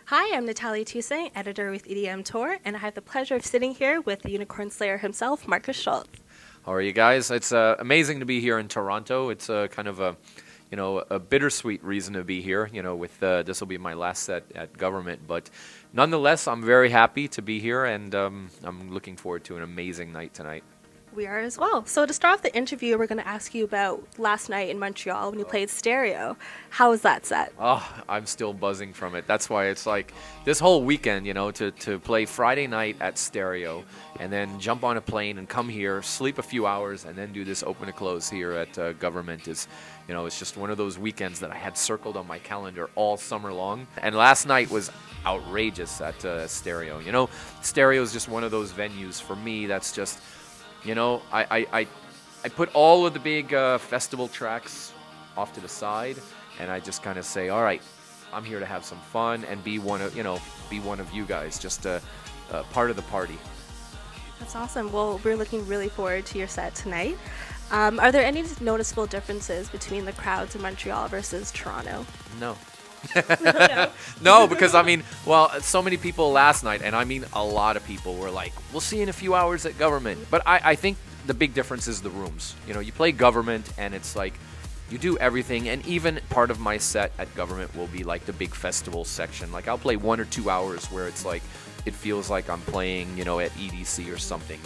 Hi, I'm Natalia, editor with EDMTOR, and I have the pleasure of sitting here with the Unicorn Slayer himself, Markus Schulz. How are you guys? It's amazing to be here in Toronto. It's kind of a bittersweet reason to be here. With this will be my last set at Government, but nonetheless, I'm very happy to be here, and I'm looking forward to an amazing night tonight. We are as well. So to start off the interview, we're going to ask you about last night in Montreal when you played Stereo. How was that set? Oh, I'm still buzzing from it. That's why it's like this whole weekend, to play Friday night at Stereo and then jump on a plane and come here, sleep a few hours, and then do this open to close here at Government is, it's just one of those weekends that I had circled on my calendar all summer long. And last night was outrageous at Stereo. Stereo is just one of those venues for me that's just, I put all of the big festival tracks off to the side, and I just kind of say, all right, I'm here to have some fun and be one of you guys, just part of the party. That's awesome. Well, we're looking really forward to your set tonight. Are there any noticeable differences between the crowds in Montreal versus Toronto? No. No, because so many people last night, and a lot of people were like, we'll see you in a few hours at Government. But I think the big difference is the rooms. You play Government, and it's like you do everything, and even part of my set at Government will be like the big festival section. Like I'll play 1 or 2 hours where it's like it feels like I'm playing, at EDC or something,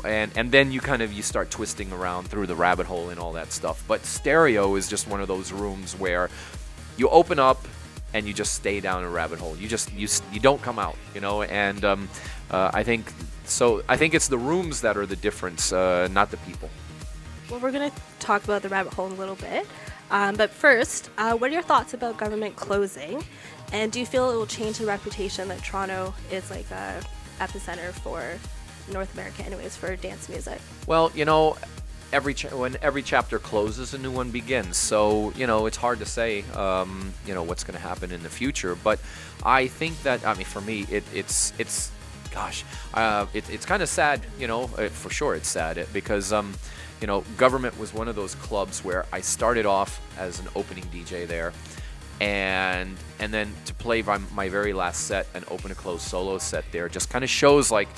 and then you start twisting around through the rabbit hole and all that stuff. But Stereo is just one of those rooms where you open up and you just stay down a rabbit hole. You don't come out, and I think it's the rooms that are the difference, not the people. Well, we're going to talk about the rabbit hole in a little bit. But first, what are your thoughts about Government closing? And do you feel it will change the reputation that Toronto is like a epicenter for North America anyways for dance music? Well, when every chapter closes, a new one begins. So, it's hard to say, what's going to happen in the future. But I think that, for me, it's kind of sad, for sure it's sad because, Government was one of those clubs where I started off as an opening DJ there. And then to play my very last set, an open to close solo set there, just kind of shows like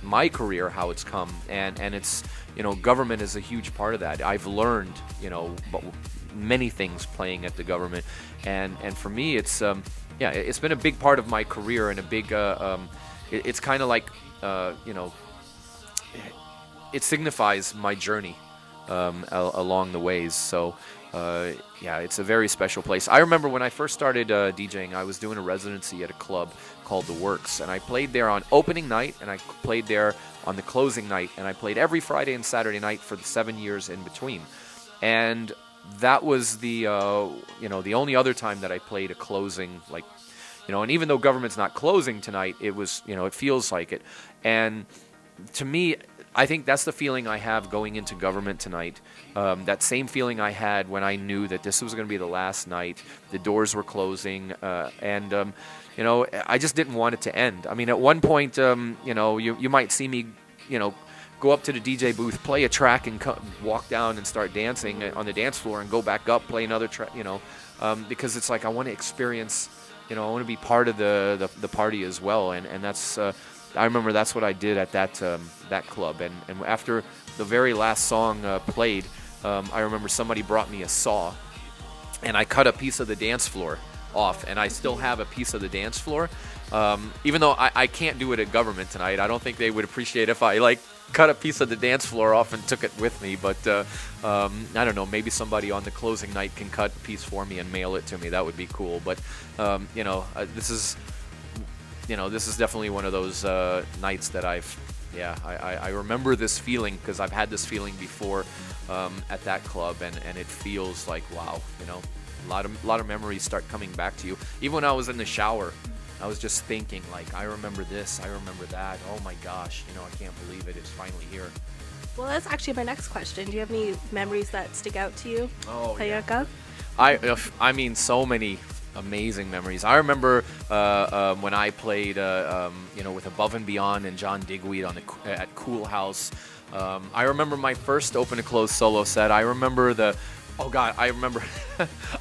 my career, how it's come. And it's, Government is a huge part of that. I've learned, many things playing at the Government. And for me, it's, it's been a big part of my career and a big, it's kind of like, it signifies my journey along the ways. So, it's a very special place. I remember when I first started DJing, I was doing a residency at a club called The Works, and I played there on opening night, and I played there on the closing night, and I played every Friday and Saturday night for the 7 years in between. And that was the the only other time that I played a closing, and even though Government's not closing tonight, it was, it feels like it. And to me, I think that's the feeling I have going into Government tonight. That same feeling I had when I knew that this was going to be the last night. The doors were closing, and I just didn't want it to end. At one point, you might see me, go up to the DJ booth, play a track, and walk down and start dancing on the dance floor, and go back up, play another track, because it's like I want to experience, I want to be part of the party as well, and that's. I remember that's what I did at that club, and after the very last song played, I remember somebody brought me a saw, and I cut a piece of the dance floor off, and I still have a piece of the dance floor, even though I can't do it at Government tonight. I don't think they would appreciate if I cut a piece of the dance floor off and took it with me, but I don't know, maybe somebody on the closing night can cut a piece for me and mail it to me. That would be cool, but this is definitely one of those nights that I remember this feeling because I've had this feeling before at that club, and it feels like, wow, a lot of memories start coming back to you. Even when I was in the shower, I was just thinking, I remember this, I remember that. Oh my gosh, I can't believe it. It's finally here. Well, that's actually my next question. Do you have any memories that stick out to you? Oh, yeah. So many amazing memories. I remember when I played, with Above and Beyond and John Digweed at Cool House. I remember my first open to close solo set. I remember the Oh God, I remember.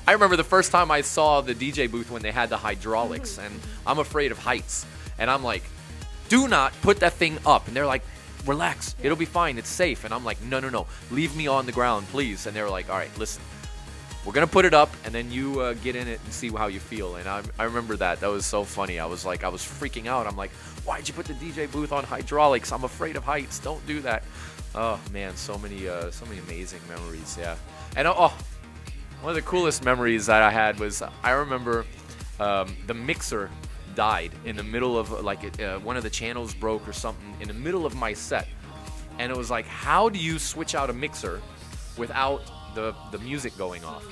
I remember the first time I saw the DJ booth when they had the hydraulics, and I'm afraid of heights, and I'm like, "Do not put that thing up." And they're like, "Relax, it'll be fine, it's safe." And I'm like, "No, no, no, leave me on the ground, please." And they were like, "All right, listen, we're gonna put it up, and then you get in it and see how you feel." And I remember that. That was so funny. I was freaking out. I'm like, "Why'd you put the DJ booth on hydraulics? I'm afraid of heights. Don't do that." Oh man, so many amazing memories. Yeah. And one of the coolest memories that I had was I remember the mixer died in the middle of one of the channels broke or something in the middle of my set, and it was like, how do you switch out a mixer without the music going off?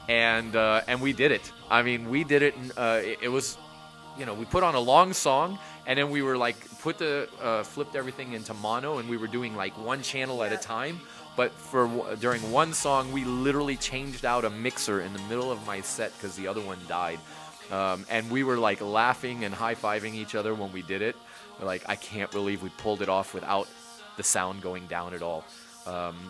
And we did it. I mean, we did it. And, it was, we put on a long song, and then we were like flipped everything into mono, and we were doing like one channel at a time. But during one song, we literally changed out a mixer in the middle of my set because the other one died. And we were like laughing and high-fiving each other when we did it. We're like, I can't believe we pulled it off without the sound going down at all.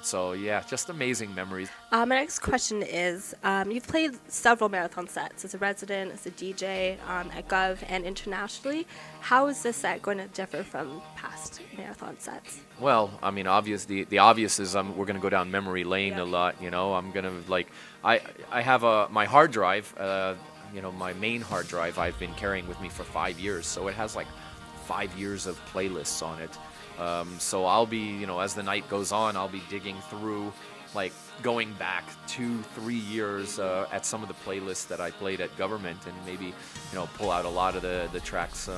So yeah, just amazing memories. My next question is, you've played several marathon sets as a resident, as a DJ, at Gov and internationally. How is this set going to differ from past marathon sets? Well, I mean, the obvious is we're going to go down memory lane a lot. I'm going to I have my hard drive, my main hard drive I've been carrying with me for 5 years. So it has like 5 years of playlists on it. So I'll be, as the night goes on, I'll be digging through, like going back 2-3 years at some of the playlists that I played at Government, and maybe, pull out a lot of the tracks.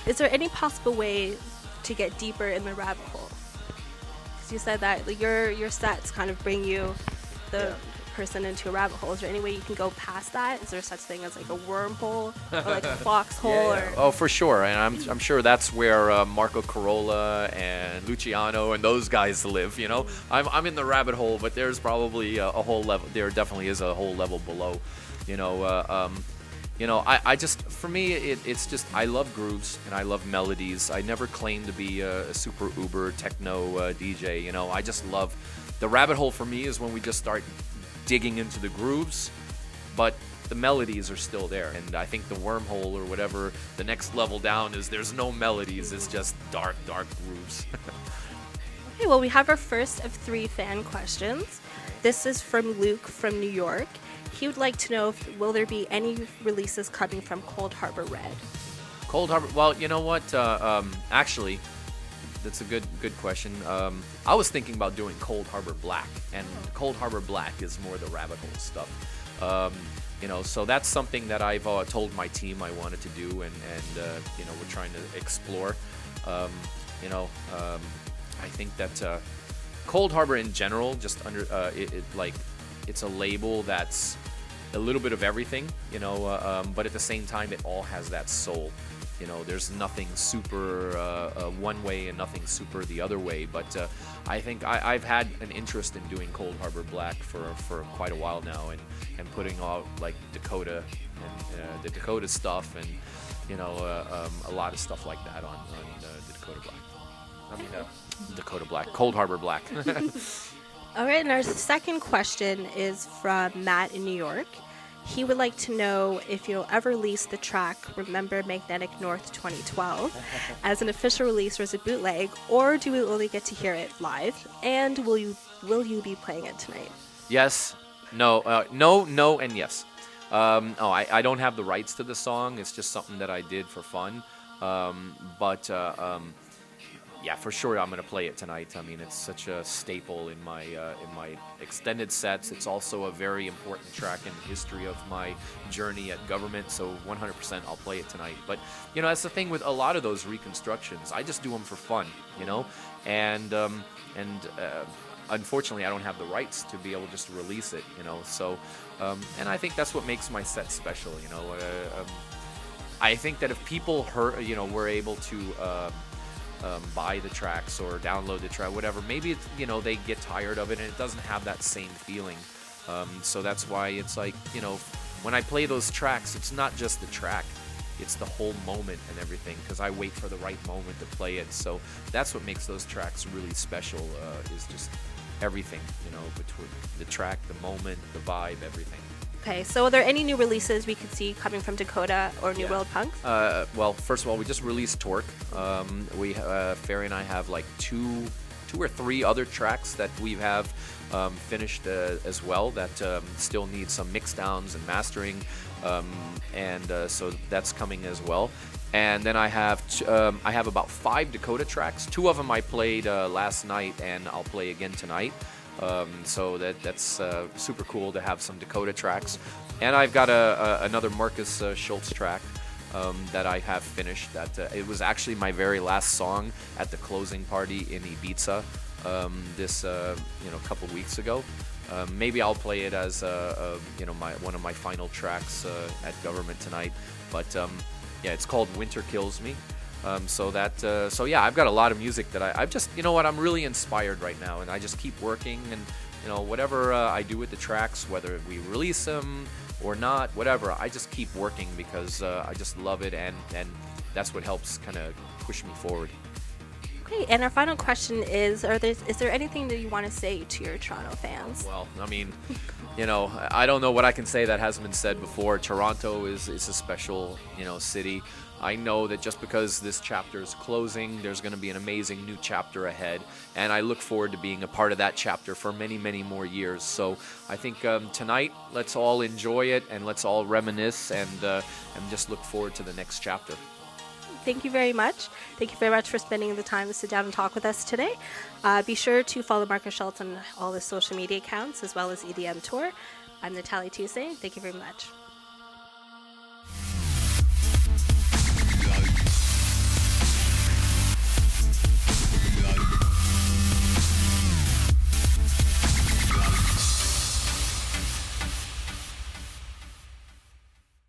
Is there any possible way to get deeper in the rabbit hole? Because you said that your sets kind of bring you the person into a rabbit hole. Is there any way you can go past that? Is there such thing as like a wormhole or like a foxhole? Or... Oh, for sure. And I'm sure that's where Marco Carola and Luciano and those guys live. I'm in the rabbit hole, but there's probably a whole level. There definitely is a whole level below. I just, for me, it's just, I love grooves and I love melodies. I never claimed to be a super uber techno DJ. I just love the rabbit hole. For me is when we just start digging into the grooves, but the melodies are still there. And I think the wormhole or whatever, the next level down is there's no melodies, it's just dark grooves. Okay, well, we have our first of 3 fan questions. This is from Luke from New York. He would like to know, will there be any releases coming from Cold Harbor Red? Cold Harbor, well, you know what, actually, that's a good question. I was thinking about doing Cold Harbor Black, and Cold Harbor Black is more the rabbit hole stuff. So that's something that I've told my team I wanted to do, and we're trying to explore. I think that Cold Harbor in general, just it's a label that's a little bit of everything, but at the same time, it all has that soul. There's nothing super one way and nothing super the other way. But I think I've had an interest in doing Cold Harbor Black for quite a while now, and putting out like Dakota and the Dakota stuff, and a lot of stuff like that on the Dakota Black. Dakota Black, Cold Harbor Black. All right, and our second question is from Matt in New York. He would like to know if you'll ever release the track Remember Magnetic North 2012 as an official release or as a bootleg, or do we only get to hear it live? And will you be playing it tonight? Yes, no, and yes. I don't have the rights to the song. It's just something that I did for fun. Yeah, for sure, I'm going to play it tonight. I mean, it's such a staple in my extended sets. It's also a very important track in the history of my journey at Government, so 100% I'll play it tonight. But, that's the thing with a lot of those reconstructions. I just do them for fun, and unfortunately, I don't have the rights to be able just to release it, So, and I think that's what makes my set special, I think that if people were able to buy the tracks or download the track, whatever, maybe it's, they get tired of it and it doesn't have that same feeling. So that's why it's like, when I play those tracks, it's not just the track, it's the whole moment and everything, because I wait for the right moment to play it. So that's what makes those tracks really special, is just everything, between the track, the moment, the vibe, everything. Okay, so are there any new releases we could see coming from Dakota or New World Punks? Well, first of all, we just released Torque. Ferry and I have like two or three other tracks that we have finished as well that still need some mix downs and mastering, so that's coming as well. And then I have about 5 Dakota tracks. 2 of them I played last night, and I'll play again tonight. So that's super cool to have some Dakota tracks. And I've got another Markus Schulz track that I have finished. That it was actually my very last song at the closing party in Ibiza this couple weeks ago. Maybe I'll play it as one of my final tracks at Guvernment tonight. But it's called Winter Kills Me. I've got a lot of music that I've just, I'm really inspired right now, and I just keep working, and whatever I do with the tracks, whether we release them or not, whatever, I just keep working because I just love it, and that's what helps kind of push me forward. Okay, and our final question is there anything that you want to say to your Toronto fans? Well, I mean, I don't know what I can say that hasn't been said before. Toronto is a special, city. I know that just because this chapter is closing, there's going to be an amazing new chapter ahead, and I look forward to being a part of that chapter for many, many more years. So I think tonight, let's all enjoy it, and let's all reminisce, and just look forward to the next chapter. Thank you very much. Thank you very much for spending the time to sit down and talk with us today. Be sure to follow Markus Schulz on all his social media accounts, as well as EDMTOR. I'm Natalia Tuesday. Thank you very much.